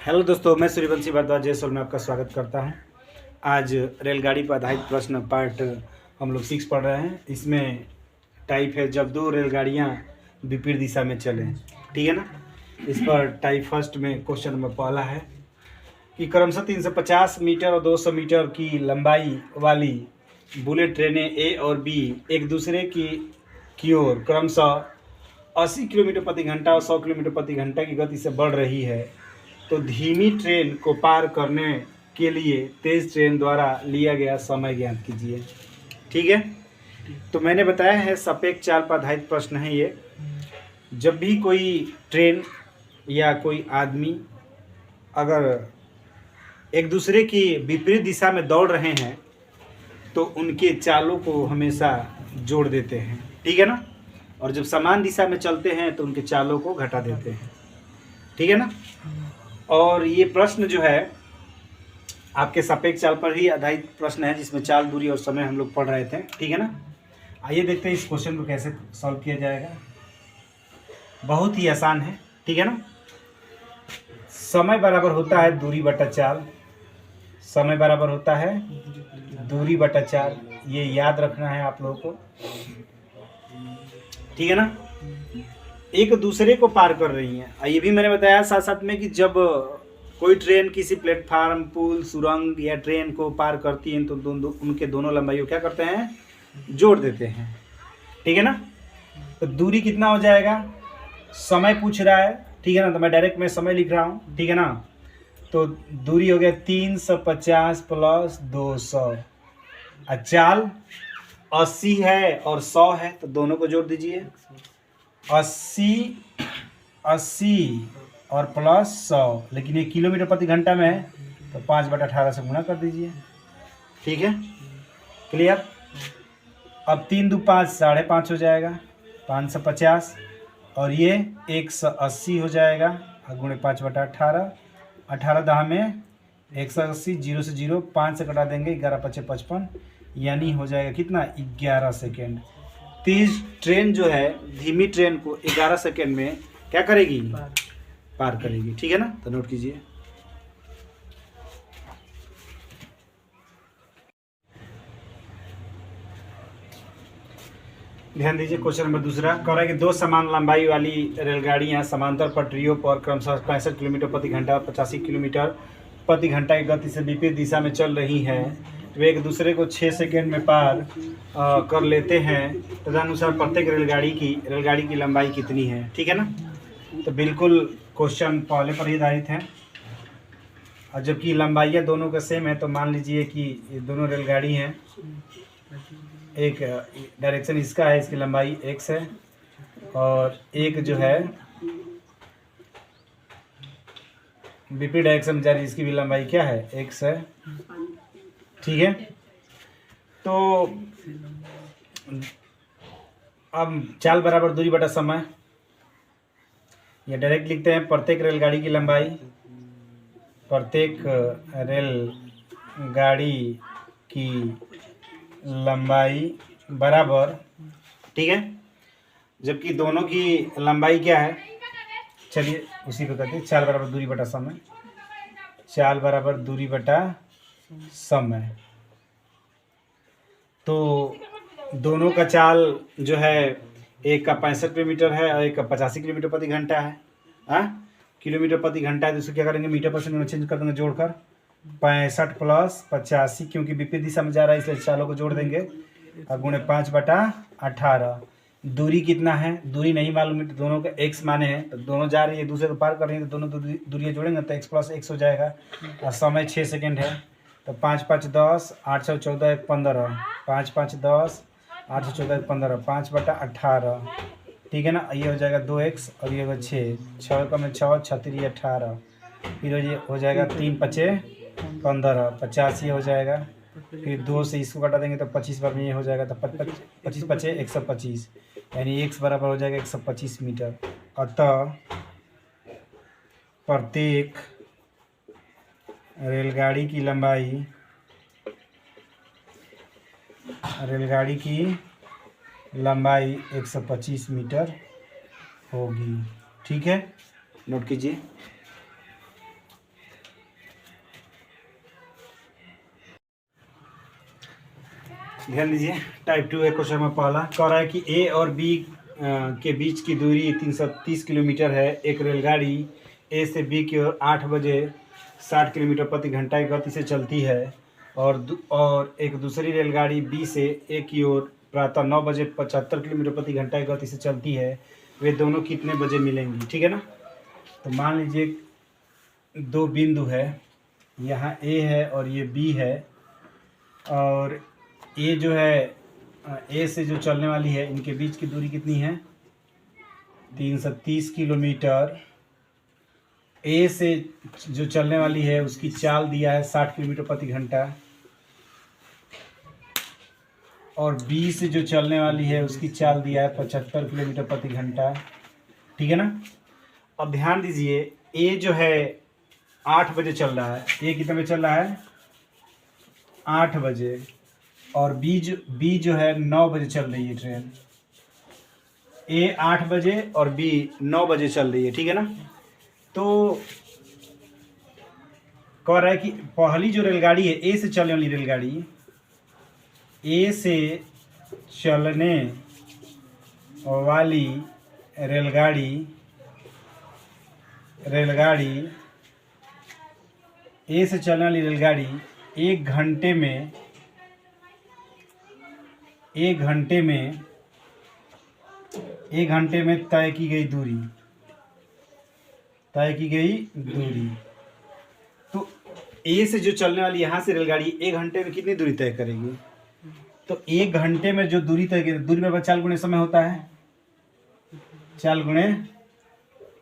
Hello दोस्तों, मैं सूर्यवंशी भारद्वाज जयसोल में आपका स्वागत करता हूं। आज रेलगाड़ी पर आधारित प्रश्न पार्ट हम लोग 6 पढ़ रहे हैं। इसमें टाइप है जब दो रेलगाड़ियां विपरीत दिशा में चलें, ठीक है ना। इस पर टाइप फर्स्ट में क्वेश्चन नंबर पहला है कि क्रमशः 350 मीटर और 200 मीटर की लंबाई वाली बुलेट ट्रेनें ए और बी एक दूसरे की ओर क्रमशः 80 किलोमीटर प्रति घंटा और 100 किलोमीटर प्रति घंटा की गति से बढ़ रही है, तो धीमी ट्रेन को पार करने के लिए तेज ट्रेन द्वारा लिया गया समय ज्ञात कीजिए। ठीक है, तो मैंने बताया है सापेक्ष चाल पर आधारित प्रश्न है ये। जब भी कोई ट्रेन या कोई आदमी अगर एक दूसरे की विपरीत दिशा में दौड़ रहे हैं तो उनके चालों को हमेशा जोड़ देते हैं, ठीक है ना। और जब समान दिशा में चलते हैं तो उनके चालों को घटा देते हैं, ठीक है ना। और ये प्रश्न जो है आपके सापेक्ष चाल पर ही आधारित प्रश्न है, जिसमें चाल, दूरी और समय हम लोग पढ़ रहे थे, ठीक है ना। आइए देखते हैं इस क्वेश्चन को कैसे सॉल्व किया जाएगा। बहुत ही आसान है, ठीक है ना। समय बराबर होता है दूरी बटा चाल, समय बराबर होता है दूरी बटा चाल, ये याद रखना है आप लोगों को, ठीक है ना। एक दूसरे को पार कर रही हैं। ये भी मैंने बताया साथ साथ में कि जब कोई ट्रेन किसी प्लेटफार्म, पुल, सुरंग या ट्रेन को पार करती है तो उनके दोनों लंबाई को क्या करते हैं, जोड़ देते हैं, ठीक है ना। तो दूरी कितना हो जाएगा, समय पूछ रहा है, ठीक है ना, तो मैं डायरेक्ट में समय लिख रहा हूँ, ठीक है ना। तो दूरी हो गया 350 प्लस 200, चाल 80 है और 100 है, तो दोनों को जोड़ दीजिए। 80 और प्लस 100, लेकिन ये किलोमीटर प्रति घंटा में है तो 5/18 से गुणा कर दीजिए, ठीक है, क्लियर। अब 3 2 5 5.5 हो जाएगा, 550, और ये 180 हो जाएगा, गुणे 5/18, 18 दहा में 180, 0 से 0, 5 से कटा देंगे, 11 5 55, यानी हो जाएगा कितना, 11 सेकेंड। तेज ट्रेन जो है धीमी ट्रेन को 11 सेकेंड में क्या करेगी, पार करेगी, ठीक है ना। तो नोट कीजिए। ध्यान दीजिए, क्वेश्चन नंबर दूसरा कह रहा है कि दो समान लंबाई वाली रेलगाड़ियां समांतर पटरियों पर क्रमशः 65 किलोमीटर प्रति घंटा और 85 किलोमीटर प्रति घंटा की गति से विपरीत दिशा में चल रही हैं। वे एक दूसरे को 6 सेकेंड में पार कर लेते हैं। तदनुसार प्रत्येक रेलगाड़ी की लंबाई कितनी है, ठीक है ना। तो बिल्कुल क्वेश्चन पहले पर ही आधारित है, और जबकि लंबाइयाँ दोनों का सेम है, तो मान लीजिए कि ये दोनों रेलगाड़ी हैं, एक डायरेक्शन इसका है, इसकी लंबाई x है, और एक जो है विपरीत डायरेक्शन में जा रही है, इसकी भी लंबाई क्या है, x है, ठीक है। तो अब चाल बराबर दूरी बटा समय, या डायरेक्ट लिखते हैं प्रत्येक रेलगाड़ी की लंबाई बराबर, ठीक है, जबकि दोनों की लंबाई क्या है, चलिए उसी को कहते हैं चाल बराबर दूरी बटा समय, चाल बराबर दूरी बटा समय। तो दोनों का चाल जो है, एक का 65 किलोमीटर है और एक का 85 किलोमीटर प्रति घंटा है। किलोमीटर प्रति घंटा है, तो इसको क्या करेंगे, मीटर पर सेकंड में चेंज कर देंगे जोड़कर, 65 प्लस 85, क्योंकि विपरीत दिशा में जा रहा है इसलिए चालों को जोड़ देंगे, और गुणे 5/18। दूरी कितना है, दूरी नहीं मालूम है, तो दोनों का x माने हैं, तो दोनों जा रही है, दूसरे को पार कर रही है, तो दोनों दूरियाँ जोड़ेंगे तो x प्लस x हो जाएगा, और समय 6 सेकेंड है। तो 5 5 10, 8 6 14 1 15, 5 5 10, 8 6 14 1 15, 5/18, ठीक है ना। ये हो जाएगा 2x और ये होगा 6 का में 6, 36 18, फिर ये हो जाएगा 3 5 15, 50 ये हो जाएगा, फिर 2 से इसको कटा देंगे तो 25 बार में ये हो जाएगा, तो 25 5 125, यानी x बराबर हो जाएगा 125 मीटर। अतः प्रत्येक रेलगाड़ी की लंबाई 125 मीटर होगी, ठीक है, नोट कीजिए। ध्यान दीजिए, टाइप 2 है क्वेश्चन में पहला कह रहा है कि ए और बी के बीच की दूरी 330 किलोमीटर है। एक रेलगाड़ी ए से बी की ओर 8 बजे 60 किलोमीटर प्रति घंटा की गति से चलती है और एक दूसरी रेलगाड़ी बी से ए की ओर प्रातः 9 बजे 75 किलोमीटर प्रति घंटा की गति से चलती है। वे दोनों कितने बजे मिलेंगी? ठीक है ना। तो मान लीजिए दो बिंदु है, यहाँ ए है और ये बी है, और ए जो है ए से जो चलने वाली है इनके बीच की दूरी कितनी है? 330 किलोमीटर। ए से जो चलने वाली है उसकी चाल दिया है 60 किलोमीटर प्रति घंटा, और बी से जो चलने वाली है उसकी चाल दिया है 75 किलोमीटर प्रति घंटा। ठीक है ना। अब ध्यान दीजिए, ए जो है 8 बजे चल रहा है, ए कितने बजे चल रहा है? 8 बजे, और बी जो है 9 बजे चल रही है ट्रेन। ए 8 बजे और बी 9 बजे चल रही है। ठीक है ना। तो कह रहा है कि पहली जो रेलगाड़ी है ए से चलने वाली रेलगाड़ी, ए से चलने वाली रेलगाड़ी ए से चलने वाली रेलगाड़ी 1 घंटे में तय की गई दूरी तो ए से जो चलने वाली यहाँ से रेलगाड़ी 1 घंटे में कितनी दूरी तय करेगी? तो 1 घंटे में जो दूरी तय करेगी, दूरी में 4 गुणे समय होता है, 4 गुणे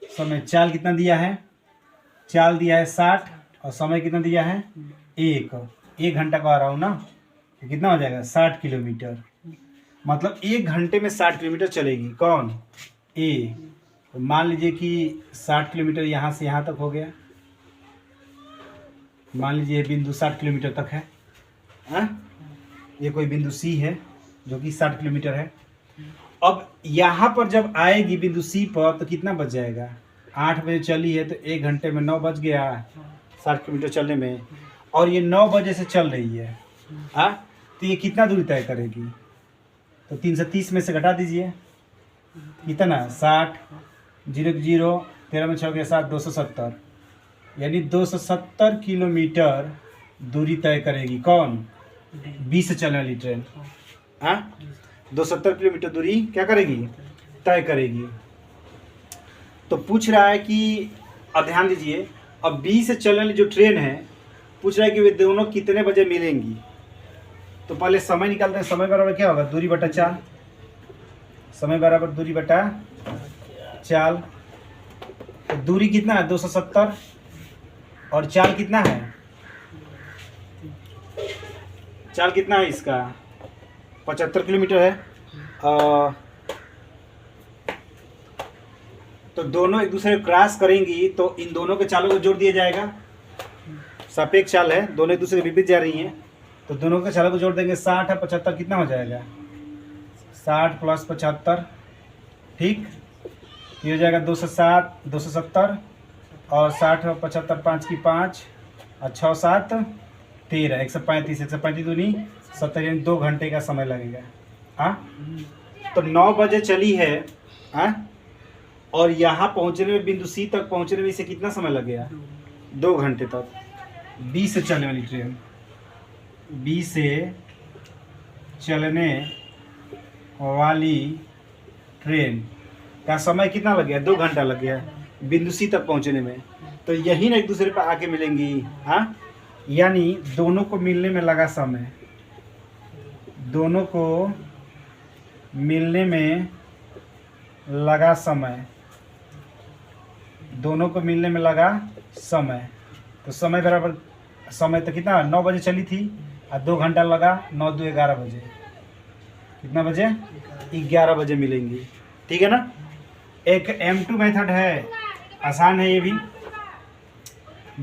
समय। चाल कितना दिया है? चाल दिया है 60 और समय कितना दिया है? 1 घंटा का आ रहा हूँ ना, तो कितना हो जाएगा? 60 किलोमीटर। मतलब 1 घंटे में 60 किलोमीटर चलेगी। कौन? ए। तो मान लीजिए कि 60 किलोमीटर यहाँ से यहाँ तक हो गया। मान लीजिए बिंदु 60 किलोमीटर तक है। ये कोई बिंदु सी है जो कि 60 किलोमीटर है। अब यहाँ पर जब आएगी बिंदु सी पर तो कितना बच जाएगा? 8 बजे चली है तो 1 घंटे में 9 बज गया 60 किलोमीटर चलने में, और ये 9 बजे से चल रही है। तो ये कितना दूरी तय करेगी? तो 330 में से घटा दीजिए, कितना? 60, 0 13 में 6 गया 7, 270, यानी 270 किलोमीटर दूरी तय करेगी। कौन? बी से चलने वाली ट्रेन। 270 किलोमीटर दूरी क्या करेगी? तय करेगी। तो पूछ रहा है कि, अब ध्यान दीजिए, अब बी से चलने वाली जो ट्रेन है पूछ रहा है कि वे दोनों कितने बजे मिलेंगी। तो पहले समय निकालते हैं। समय बराबर क्या होगा? दूरी बटा चाल। समय बराबर दूरी बटा चाल। तो दूरी कितना है? 270, और चाल कितना है? चाल कितना है इसका? 75 किलोमीटर है। तो दोनों एक दूसरे को क्रॉस करेंगी तो इन दोनों के चालों को जोड़ दिया जाएगा। सापेक्ष चाल है, दोनों एक दूसरे के विपरीत जा रही हैं, तो दोनों के चालों को जोड़ देंगे। 60 है 75, कितना हो जाएगा? 60 प्लस 75, ठीक, ये हो जाएगा 270, और 60 और 75, 5 की 5 और 6 7 13, 135 दूनी 70, यानी 2 घंटे का समय लगेगा। तो 9 बजे चली है, और यहाँ पहुँचने में, बिंदु सी तक पहुँचने में इसे कितना समय लग गया? 2 घंटे तक। बी से चलने वाली ट्रेन, बी से चलने वाली ट्रेन का समय कितना लग गया? 2 घंटा लग गया बिंदु सी तक पहुंचने में। तो यही ना एक दूसरे पर आके मिलेंगी। यानी दोनों को मिलने में लगा समय, दोनों को मिलने में लगा समय, दोनों को मिलने में लगा समय। तो समय बराबर, समय तो कितना? 9 बजे चली थी और 2 घंटा लगा, 9 2 11 बजे। कितना बजे? 11 बजे मिलेंगी। ठीक है ना। एक M2 मेथड है, आसान है ये भी।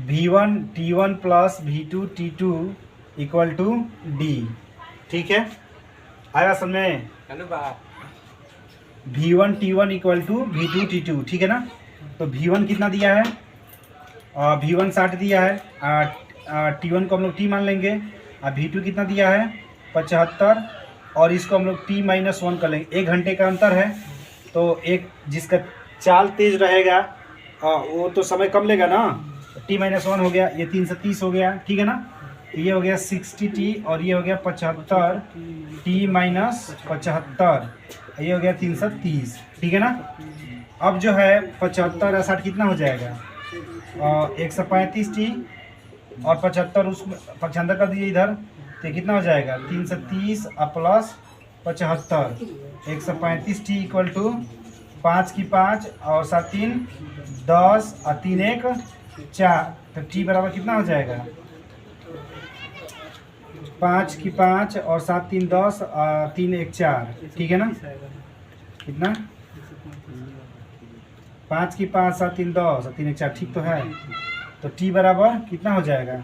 V1 T1 plus V2 T2 equal to D। ठीक है, आएगा समझ में? V1 T1 equal to V2 T2। ठीक है ना। तो V1 कितना दिया है? V1 60 दिया है, T1 को हम लोग T मान लेंगे, और V2 कितना दिया है? 75 और इसको हम लोग t-1 कर लेंगे। 1 घंटे का अंतर है, तो एक जिसका चाल तेज रहेगा वो तो समय कम लेगा ना। t-1 हो गया, ये 330 हो गया, ठीक है ना। तो ये हो गया 60t और ये हो गया 75 t-75, ये हो गया 330, ठीक है ना। अब जो है 75 60 कितना हो जाएगा, 135t और 75 उसमें पक्षांतर कर दीजिए इधर, तो कितना हो जाएगा 330 प्लस 75, 135t इक्वल टू 5 की 5 और 7 3 10 और 3 1 4, तो t बराबर कितना हो जाएगा 5 की 5 और 7 3 10 और 3 1 4, ठीक है ना। कितना 5 की 5 7 3 10 और 3 1 4, ठीक तो है। तो t बराबर कितना हो जाएगा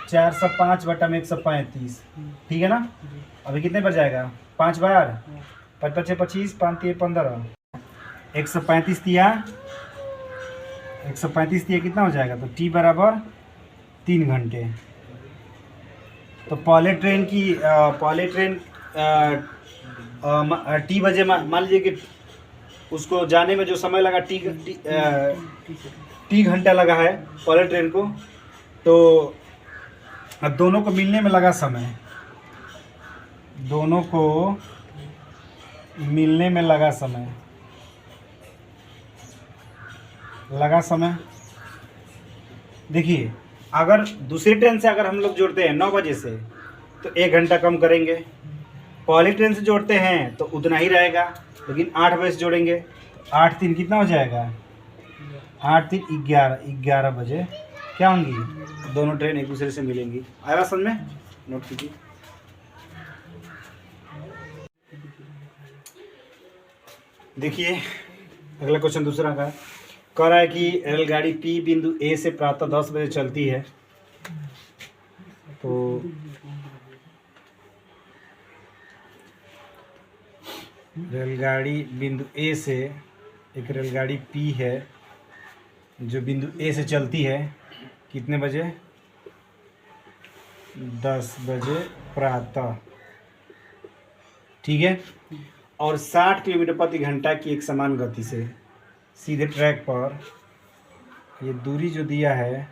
405 बटा में 135, ठीक है ना। अभी कितने पर जाएगा 5 बार, 5 5 25 5 3 15, 135 दिया, 135 दिया, कितना हो जाएगा, तो t बराबर 3 घंटे। तो पहले ट्रेन टी बजे मान लीजिए कि उसको जाने में जो समय लगा टी घंटा लगा है पहले ट्रेन को, तो अब दोनों को मिलने में लगा समय, दोनों को मिलने में लगा समय। देखिए अगर दूसरी ट्रेन से अगर हम लोग जोड़ते हैं 9 बजे से तो 1 घंटा कम करेंगे, पहली ट्रेन से जोड़ते हैं तो उतना ही रहेगा, लेकिन 8 बजे से जोड़ेंगे 8 3 कितना हो जाएगा, 8 3 11 बजे क्या होंगी, दोनों ट्रेन एक दूसरे से मिलेंगी। आया समझ में, नोट कीजिए। देखिए अगला क्वेश्चन दूसरा का कह रहा है कि रेलगाड़ी P बिंदु A से प्रातः 10 बजे चलती है, तो रेलगाड़ी बिंदु A से एक रेलगाड़ी P है जो बिंदु A से चलती है, कितने बजे, 10 बजे प्रातः, ठीक है। और 60 किलोमीटर प्रति घंटा की एक समान गति से सीधे ट्रैक पर, ये दूरी जो दिया है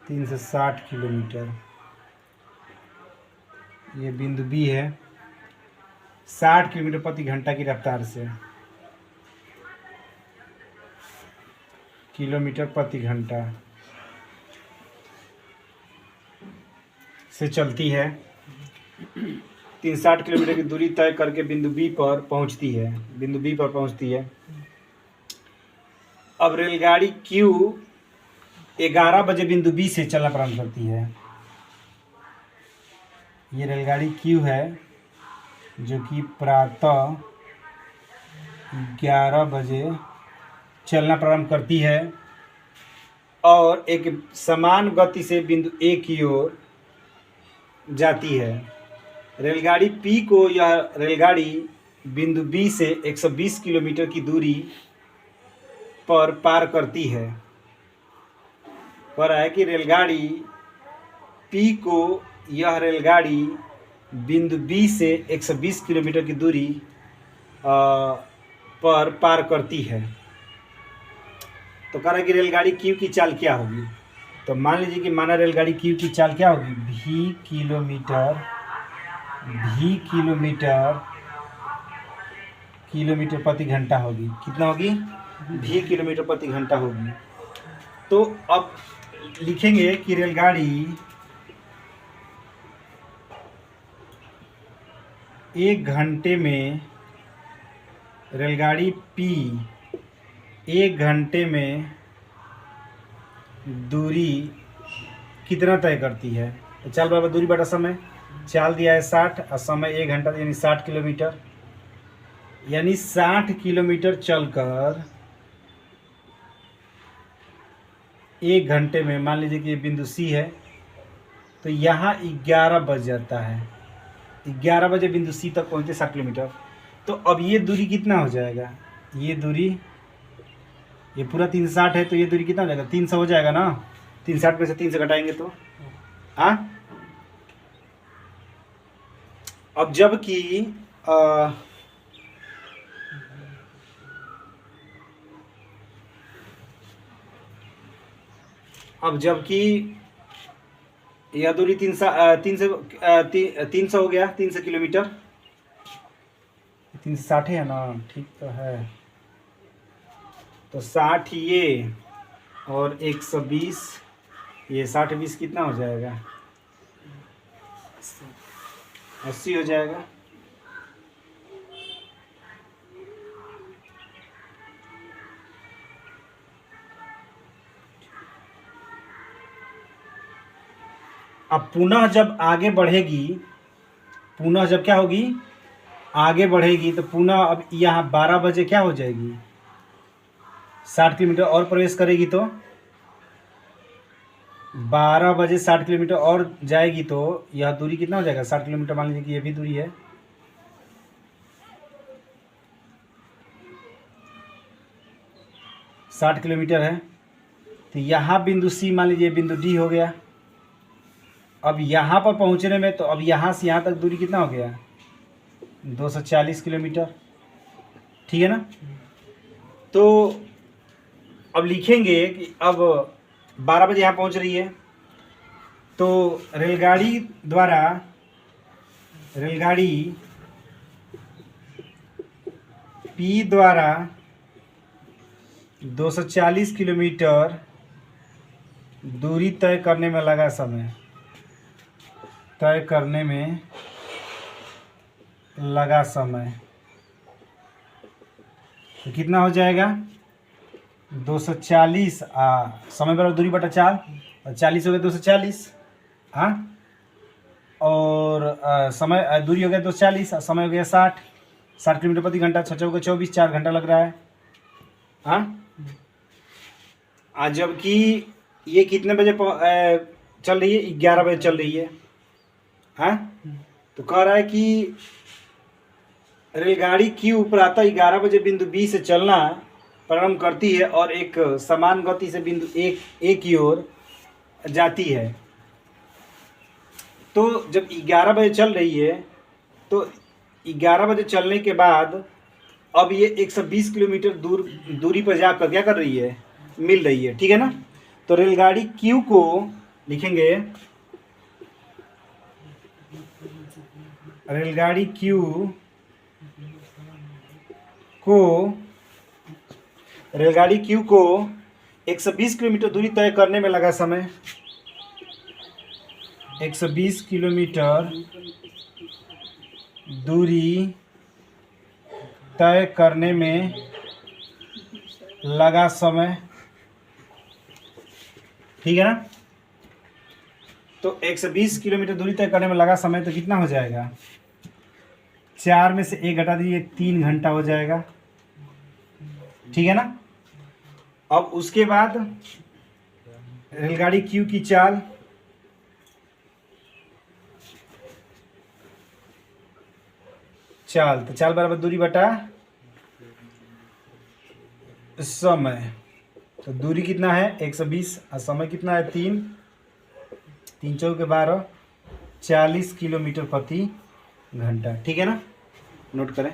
360 किलोमीटर, ये बिंदु B है, 60 किलोमीटर प्रति घंटा की रफ्तार से, किलोमीटर प्रति घंटा से चलती है, 360 किलोमीटर की दूरी तय करके बिंदु B पर पहुंचती है। अब रेलगाड़ी Q 11 बजे बिंदु B से चलना प्रारंभ करती है। ये रेलगाड़ी Q है जो कि प्रातः 11 बजे चलना प्रारंभ करती है और एक समान गति से बिंदु A की ओर जाती है। रेलगाड़ी P को यह रेलगाड़ी बिंदु B से 120 किलोमीटर की दूरी पर पार करती है। कह रहा है कि रेलगाड़ी P को यह रेलगाड़ी बिंदु B से 120 किलोमीटर की दूरी पर पार करती है। तो कह रहा है कि रेलगाड़ी Q की चाल क्या होगी। तो मान लीजिए कि माना रेलगाड़ी Q की चाल क्या होगी, v किलोमीटर प्रति घंटा होगी। कितना होगी, v किलोमीटर प्रति घंटा होगी। तो अब लिखेंगे कि रेलगाड़ी 1 घंटे में, रेलगाड़ी P 1 घंटे में दूरी कितना तय करती है। तो चाल बराबर दूरी बटा समय, चाल दिया है 60 और समय 1 घंटा, यानी 60 किलोमीटर, यानी 60 किलोमीटर चलकर 1 घंटे में, मान लीजिए कि ये बिंदु C है तो यहाँ 11 बज जाता है, 11 बजे बिंदु C तक पहुँचते 60 किलोमीटर। तो अब ये दूरी कितना हो जाएगा, ये दूरी, ये पूरा 360 है तो ये दूरी कितना हो जाएगा, 300 हो जाएगा ना। 360 में से 3 से घटाएंगे तो अब जबकि यह दूरी 300 हो गया, 300 किलोमीटर, 360 है ना, ठीक तो है। तो 60 ये और 120 ये, 60 20 कितना हो जाएगा? 80 हो जाएगा। अब पुनः जब आगे बढ़ेगी, पुनः जब क्या होगी, आगे बढ़ेगी, तो पुनः अब यहाँ 12 बजे क्या हो जाएगी, 60 किलोमीटर और प्रवेश करेगी, तो 12 बजे 60 किलोमीटर और जाएगी, तो यह दूरी कितना हो जाएगा, 60 किलोमीटर मान लीजिए कि ये भी दूरी है, साठ किलोमीटर है। तो यहाँ बिंदु सी मान लीजिए बिंदु डी हो गया। अब यहाँ पर पहुँचने में, तो अब यहाँ से यहाँ तक दूरी कितना हो गया, 240 किलोमीटर, ठीक है ना। तो अब लिखेंगे कि अब 12 बजे यहाँ पहुँच रही है, तो रेलगाड़ी पी द्वारा 240 किलोमीटर दूरी तय करने में लगा समय, तो कितना हो जाएगा, 240 समय बराबर दूरी बटा 4, और 40 हो गया 240, हाँ, और समय दूरी हो गया 240, समय हो गया 60 किलोमीटर प्रति घंटा, 6 चौके 24, 4 घंटा लग रहा है, हाँ। आज जबकि ये कितने बजे चल रही है, 11 बजे चल रही है, हाँ। तो कह रहा है कि रेलगाड़ी क्यू प्रातः 11 बजे बिंदु बी से चलना प्रारंभ करती है और एक समान गति से बिंदु ए की ओर जाती है। तो जब 11 बजे चल रही है, तो 11 बजे चलने के बाद अब ये 120 किलोमीटर दूरी पर जाकर क्या कर रही है, मिल रही है, ठीक है ना। तो रेलगाड़ी क्यू को लिखेंगे, रेलगाड़ी क्यू को 120 किलोमीटर दूरी तय करने में लगा समय, 120 किलोमीटर दूरी तय करने में लगा समय, ठीक है ना। तो 120 किलोमीटर दूरी तय करने में लगा समय, तो कितना हो जाएगा, 4 में से 1 घटा दीजिए, 3 घंटा हो जाएगा, ठीक है ना। अब उसके बाद रेलगाड़ी क्यू की चाल, तो चाल बराबर दूरी बटा समय। तो दूरी कितना है 120 और समय कितना है 3 चौके 12, 40 किलोमीटर प्रति घंटा, ठीक है ना। नोट करें।